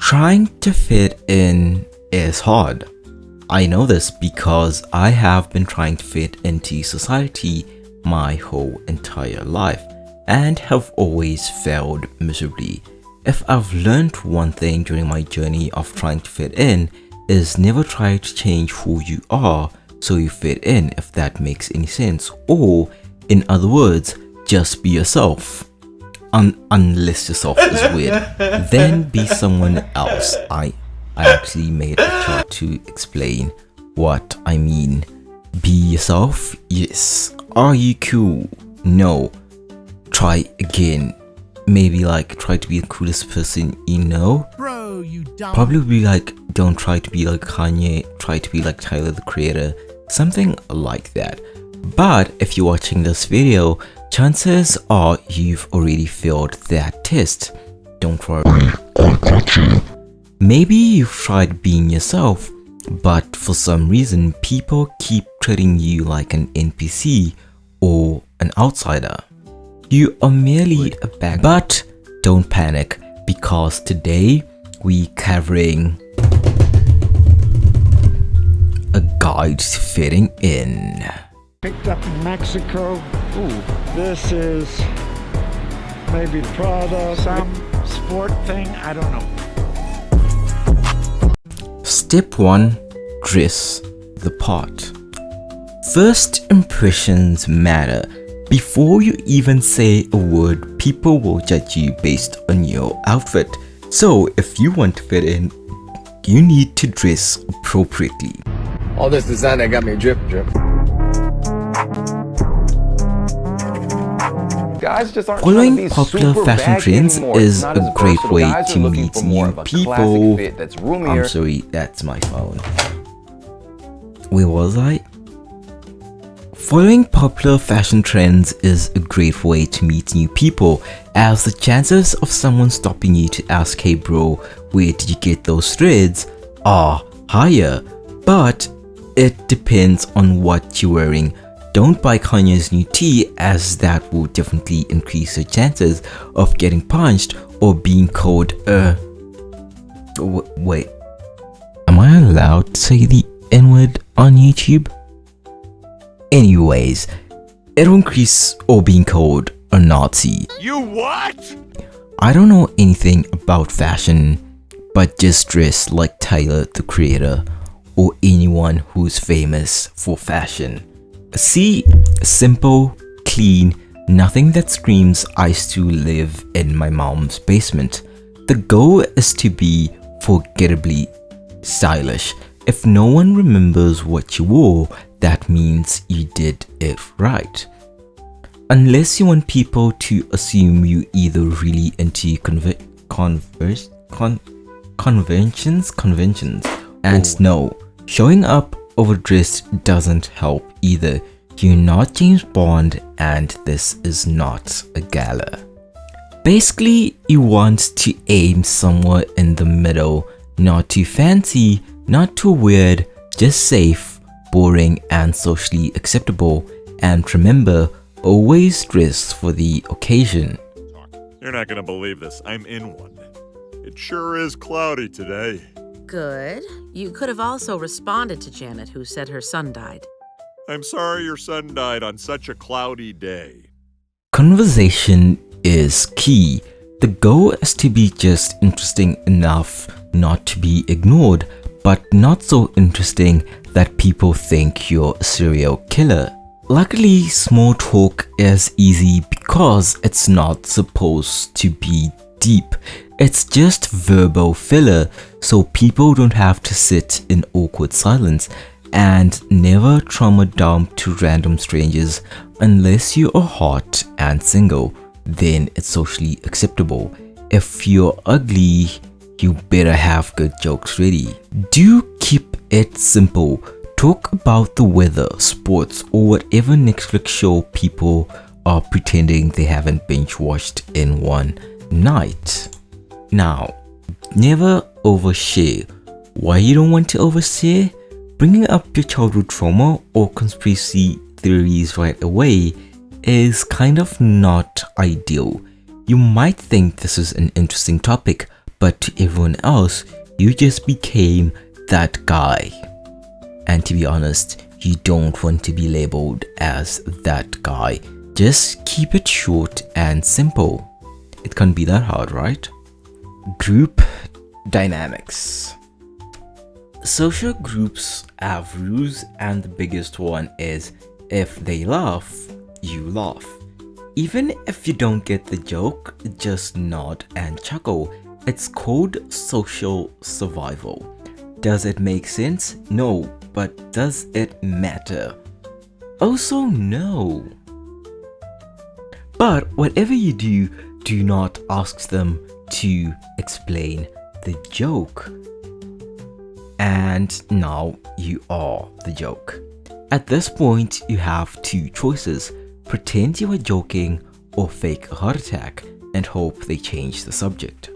Trying to fit in is hard. I know this because I have been trying to fit into society my whole entire life and have always failed miserably. If I've learned one thing during my journey of trying to fit in, is never try to change who you are so you fit in, if that makes any sense. Or, in other words, just be yourself. Unless yourself is weird, then be someone else. I actually made a chart to explain what I mean. Be yourself? Yes. Are you cool? No. Try again. Maybe like try to be the coolest person you know. Bro, you dumb. Probably be like, don't try to be like Kanye, try to be like Tyler the Creator. Something like that. But if you're watching this video, chances are you've already failed that test. Don't worry. I got you. Maybe you've tried being yourself, but for some reason people keep treating you like an NPC or an outsider. You are merely a bag. But don't panic, because today we covering a guide to fitting in. Picked up in Mexico. Ooh, this is maybe Prada, some sport thing, I don't know. Step 1. Dress the part. First impressions matter. Before you even say a word, people will judge you based on your outfit. So if you want to fit in, you need to dress appropriately. All this design that got me drip. Guys just aren't trying to Following be popular super fashion baggy trends anymore. is Not a as great versatile. way Guys are to looking meet for more new of a people. classic fit that's roomier. I'm sorry, that's my phone. Where was I? Following popular fashion trends is a great way to meet new people, as the chances of someone stopping you to ask, hey bro, where did you get those threads, are higher. But it depends on what you're wearing. Don't buy Kanye's new tee, as that will definitely increase your chances of getting punched or being called wait, am I allowed to say the N-word on YouTube? Anyways, it'll increase or being called a Nazi. You what? I don't know anything about fashion, but just dress like Tyler the Creator or anyone who's famous for fashion. See, simple, clean, nothing that screams I used to live in my mom's basement. The goal is to be forgettably stylish. If no one remembers what you wore, that means you did it right. Unless you want people to assume you either really into conventions. And no, showing up overdressed doesn't help either. You're not James Bond and this is not a gala. Basically, you want to aim somewhere in the middle, not too fancy, not too weird, just safe, boring and socially acceptable. And remember, always dress for the occasion. You're not gonna believe this. I'm in one. It sure is cloudy today. Good. You could have also responded to Janet, who said her son died. I'm sorry your son died on such a cloudy day. Conversation is key. The goal is to be just interesting enough not to be ignored, but not so interesting that people think you're a serial killer. Luckily, small talk is easy because it's not supposed to be deep. It's just verbal filler, so people don't have to sit in awkward silence. And never trauma dump to random strangers unless you are hot and single, then it's socially acceptable. If you're ugly, you better have good jokes ready. Do keep it simple. Talk about the weather, sports, or whatever Netflix show people are pretending they haven't binge watched in one night. Now, never overshare. Why you don't want to overshare? Bringing up your childhood trauma or conspiracy theories right away is kind of not ideal. You might think this is an interesting topic, but to everyone else, you just became that guy. And to be honest, you don't want to be labeled as that guy. Just keep it short and simple. It can't be that hard, right? Group dynamics. Social groups have rules, and the biggest one is if they laugh, you laugh. Even if you don't get the joke, just nod and chuckle. It's called social survival. Does it make sense? No, but does it matter? Also, no. But whatever you do, do not ask them to explain the joke. And now you are the joke. At this point, you have two choices: pretend you are joking or fake a heart attack and hope they change the subject.